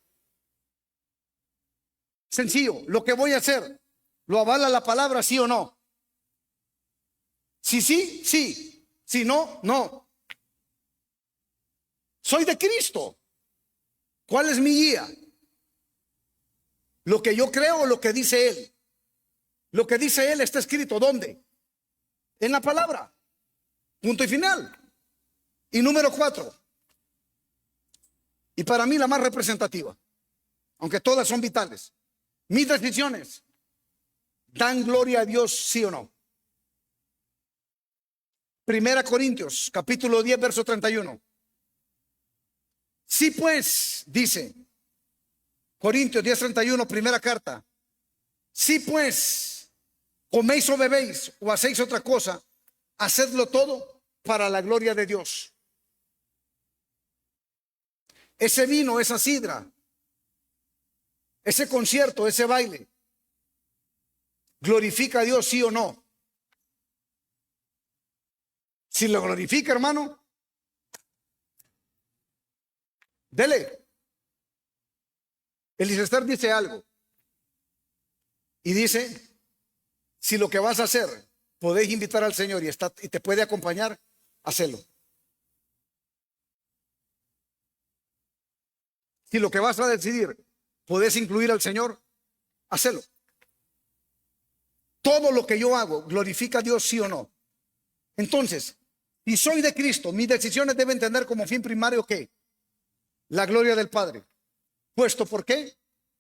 Sencillo. Lo que voy a hacer, ¿lo avala la palabra, sí o no? Si sí, sí. Si no, no. Soy de Cristo. ¿Cuál es mi guía? Lo que yo creo o lo que dice Él. Lo que dice Él está escrito, ¿dónde? En la palabra. Punto y final. Y número 4. Y para mí la más representativa, aunque todas son vitales. Mis decisiones dan gloria a Dios, sí o no. Primera Corintios, capítulo 10, verso 31. Sí, pues, dice Corintios 10:31, primera carta. Si pues coméis o bebéis o hacéis otra cosa, hacedlo todo para la gloria de Dios. Ese vino, esa sidra, ese concierto, ese baile, ¿glorifica a Dios, sí o no? Si lo glorifica, hermano, dele. El Lister dice algo y dice: si lo que vas a hacer podéis invitar al Señor y te puede acompañar, hacelo. Si lo que vas a decidir podés incluir al Señor, hacelo. Todo lo que yo hago glorifica a Dios, sí o no. Entonces, si soy de Cristo, mis decisiones deben tener como fin primario ¿qué? La gloria del Padre. Puesto, ¿por qué?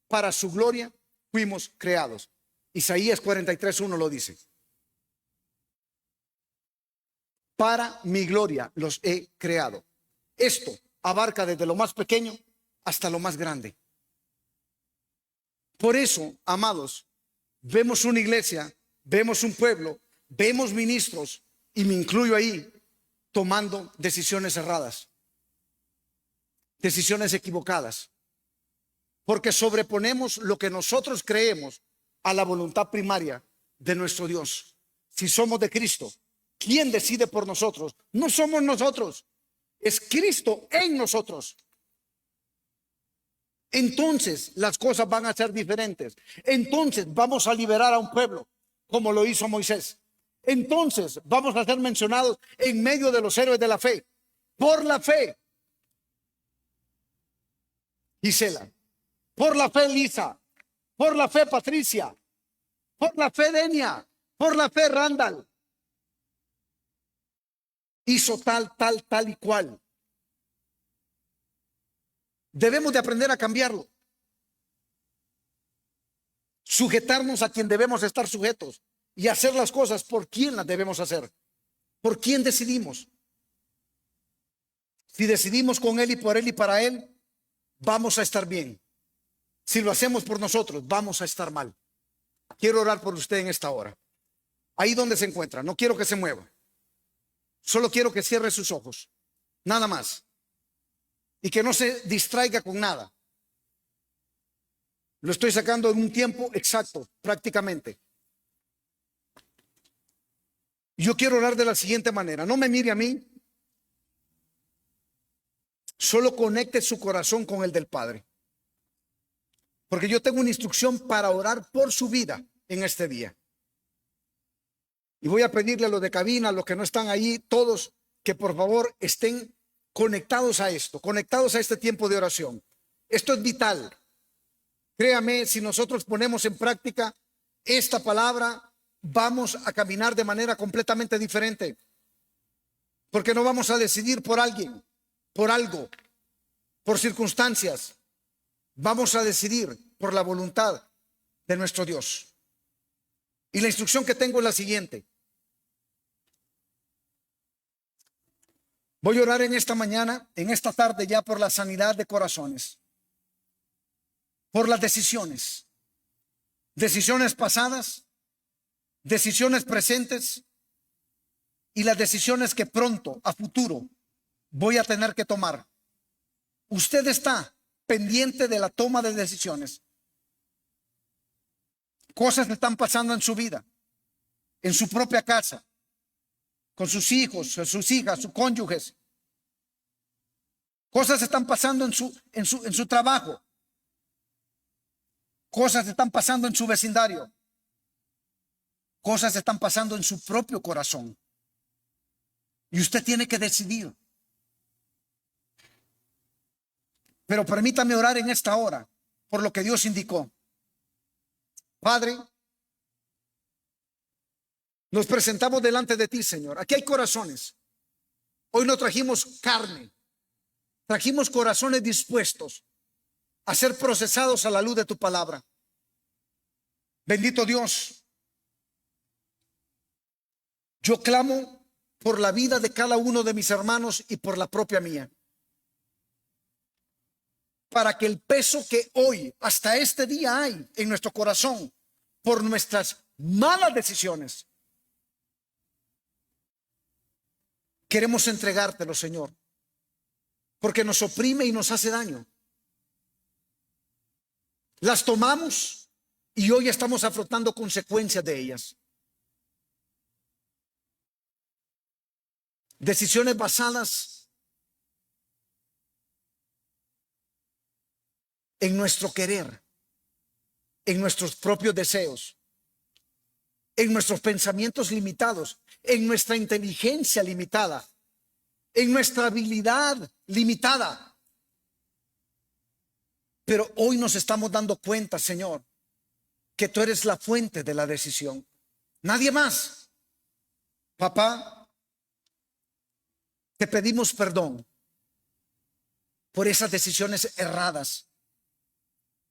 Para su gloria fuimos creados. Isaías 43:1 lo dice. Para mi gloria los he creado. Esto abarca desde lo más pequeño hasta lo más grande. Por eso, amados, vemos una iglesia, vemos un pueblo, vemos ministros, y me incluyo ahí, tomando decisiones erradas, decisiones equivocadas, porque sobreponemos lo que nosotros creemos a la voluntad primaria de nuestro Dios. Si somos de Cristo, ¿quién decide por nosotros? No somos nosotros, es Cristo en nosotros. Entonces las cosas van a ser diferentes. Entonces vamos a liberar a un pueblo como lo hizo Moisés. Entonces vamos a ser mencionados en medio de los héroes de la fe. Por la fe, Gisela. Por la fe, Lisa. Por la fe, Patricia. Por la fe, Denia. Por la fe, Randall. Hizo tal y cual. Debemos de aprender a cambiarlo. Sujetarnos a quien debemos estar sujetos y hacer las cosas por quien las debemos hacer. ¿Por quién decidimos? Si decidimos con Él y por Él y para Él, vamos a estar bien. Si lo hacemos por nosotros, vamos a estar mal. Quiero orar por usted en esta hora. Ahí donde se encuentra, no quiero que se mueva. Solo quiero que cierre sus ojos. Nada más. Y que no se distraiga con nada. Lo estoy sacando en un tiempo exacto, prácticamente. Yo quiero orar de la siguiente manera. No me mire a mí. Solo conecte su corazón con el del Padre. Porque yo tengo una instrucción para orar por su vida en este día. Y voy a pedirle a los de cabina, a los que no están ahí, todos, que por favor estén conectados a esto, conectados a este tiempo de oración. Esto es vital. Créame, si nosotros ponemos en práctica esta palabra, vamos a caminar de manera completamente diferente. Porque no vamos a decidir por alguien, por algo, por circunstancias. Vamos a decidir por la voluntad de nuestro Dios. Y la instrucción que tengo es la siguiente. Voy a orar en esta mañana, en esta tarde ya, por la sanidad de corazones, por las decisiones pasadas, decisiones presentes y las decisiones que pronto, a futuro, voy a tener que tomar. Usted está pendiente de la toma de decisiones. Cosas están pasando en su vida, en su propia casa, con sus hijos, sus hijas, sus cónyuges. Cosas están pasando en su trabajo. Cosas están pasando en su vecindario. Cosas están pasando en su propio corazón. Y usted tiene que decidir. Pero permítame orar en esta hora por lo que Dios indicó. Padre, nos presentamos delante de ti, Señor. Aquí hay corazones. Hoy no trajimos carne. Trajimos corazones dispuestos a ser procesados a la luz de tu palabra. Bendito Dios. Yo clamo por la vida de cada uno de mis hermanos y por la propia mía, para que el peso que hoy, hasta este día, hay en nuestro corazón por nuestras malas decisiones, queremos entregártelo, Señor, porque nos oprime y nos hace daño. Las tomamos y hoy estamos afrontando consecuencias de ellas. Decisiones basadas en nuestro querer, en nuestros propios deseos, en nuestros pensamientos limitados, en nuestra inteligencia limitada, en nuestra habilidad limitada. Pero hoy nos estamos dando cuenta, Señor, que tú eres la fuente de la decisión. Nadie más. Papá, te pedimos perdón por esas decisiones erradas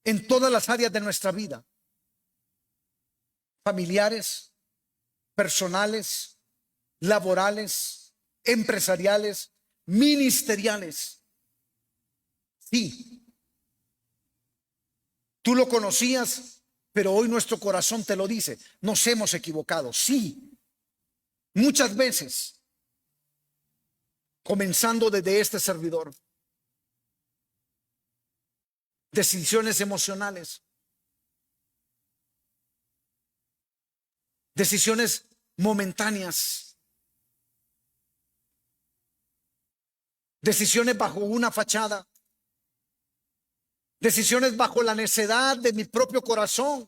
en todas las áreas de nuestra vida, familiares, personales, laborales, empresariales, ministeriales. Sí, tú lo conocías, pero hoy nuestro corazón te lo dice. Nos hemos equivocado, sí, muchas veces. Comenzando desde este servidor. Decisiones emocionales. Decisiones momentáneas. Decisiones bajo una fachada. Decisiones bajo la necedad de mi propio corazón.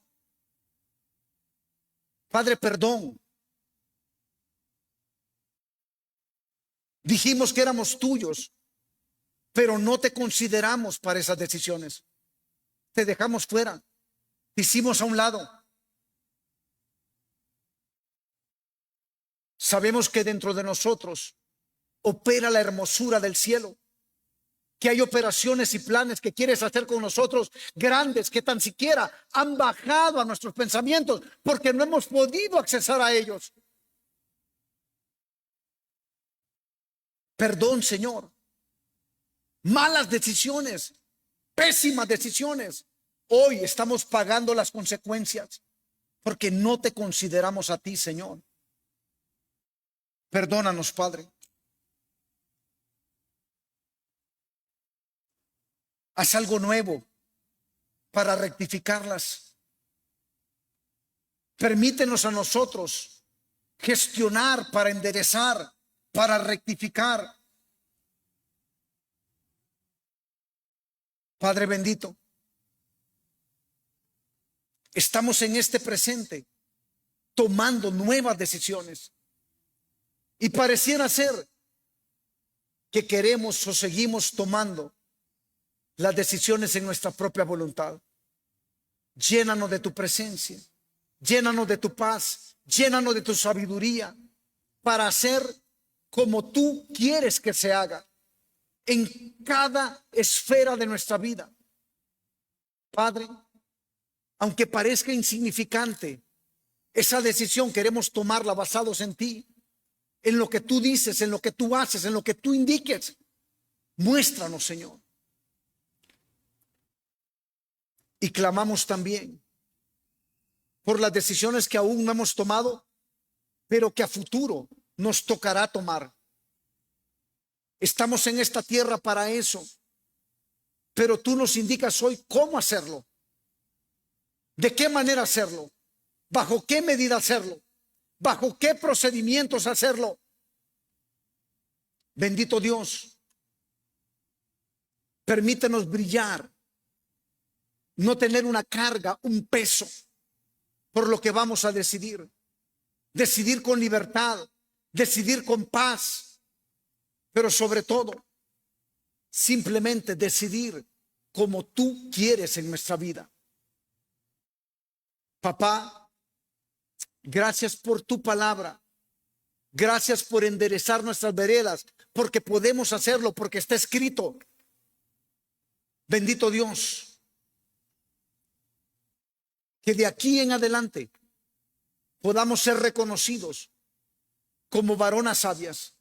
Padre, perdón. Dijimos que éramos tuyos, pero no te consideramos para esas decisiones. Te dejamos fuera, te hicimos a un lado. Sabemos que dentro de nosotros opera la hermosura del cielo, que hay operaciones y planes que quieres hacer con nosotros grandes, que tan siquiera han bajado a nuestros pensamientos porque no hemos podido accesar a ellos. Perdón, Señor. Malas decisiones, pésimas decisiones. Hoy estamos pagando las consecuencias porque no te consideramos a ti, Señor. Perdónanos, Padre. Haz algo nuevo para rectificarlas. Permítenos a nosotros gestionar para enderezar, para rectificar. Padre bendito, estamos en este presente tomando nuevas decisiones y pareciera ser que queremos o seguimos tomando las decisiones en nuestra propia voluntad. Llénanos de tu presencia, llénanos de tu paz, llénanos de tu sabiduría para hacer como tú quieres que se haga en cada esfera de nuestra vida. Padre, aunque parezca insignificante, esa decisión queremos tomarla basados en ti, en lo que tú dices, en lo que tú haces, en lo que tú indiques. Muéstranos, Señor. Y clamamos también por las decisiones que aún no hemos tomado, pero que a futuro nos tocará tomar. Estamos en esta tierra para eso, pero tú nos indicas hoy cómo hacerlo, de qué manera hacerlo, bajo qué medida hacerlo, bajo qué procedimientos hacerlo. Bendito Dios, permítenos brillar, no tener una carga, un peso por lo que vamos a decidir. Decidir con libertad, decidir con paz, pero sobre todo, simplemente decidir como tú quieres en nuestra vida. Papá, gracias por tu palabra. Gracias por enderezar nuestras veredas, porque podemos hacerlo, porque está escrito. Bendito Dios, que de aquí en adelante podamos ser reconocidos como varonas sabias,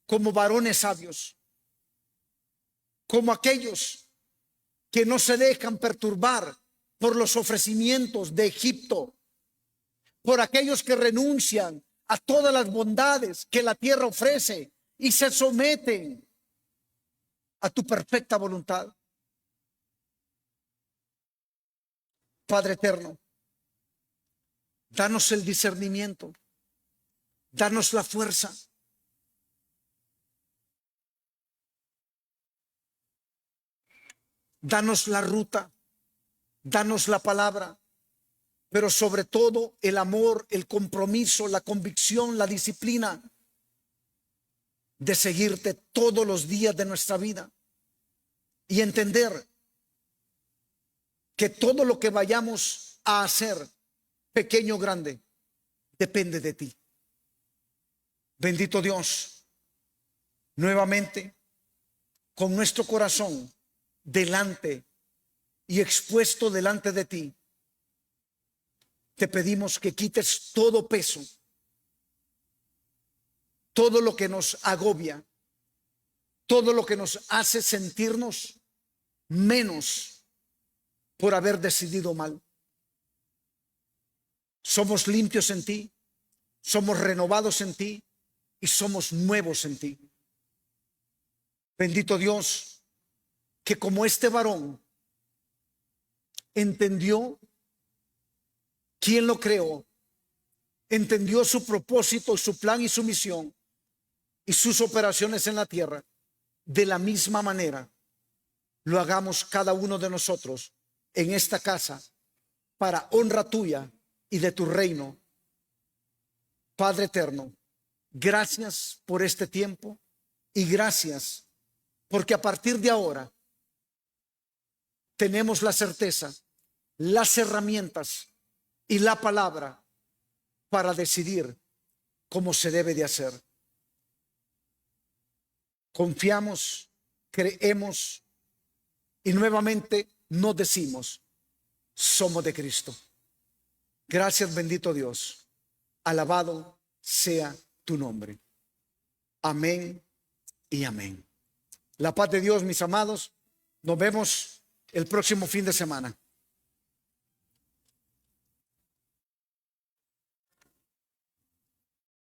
como varones sabios, como aquellos que no se dejan perturbar por los ofrecimientos de Egipto, por aquellos que renuncian a todas las bondades que la tierra ofrece y se someten a tu perfecta voluntad. Padre eterno, danos el discernimiento, danos la fuerza, danos la ruta, danos la palabra, pero sobre todo el amor, el compromiso, la convicción, la disciplina de seguirte todos los días de nuestra vida y entender que todo lo que vayamos a hacer, pequeño o grande, depende de ti. Bendito Dios, nuevamente, con nuestro corazón delante y expuesto delante de ti, te pedimos que quites todo peso, todo lo que nos agobia, todo lo que nos hace sentirnos menos por haber decidido mal. Somos limpios en ti, somos renovados en ti y somos nuevos en ti. Bendito Dios, que como este varón entendió quién lo creó, entendió su propósito, su plan y su misión y sus operaciones en la tierra, de la misma manera lo hagamos cada uno de nosotros en esta casa para honra tuya y de tu reino. Padre eterno, gracias por este tiempo y gracias porque a partir de ahora tenemos la certeza, las herramientas y la palabra para decidir cómo se debe de hacer. Confiamos, creemos y nuevamente nos decimos, somos de Cristo. Gracias, bendito Dios. Alabado sea tu nombre. Amén y amén. La paz de Dios, mis amados. Nos vemos el próximo fin de semana.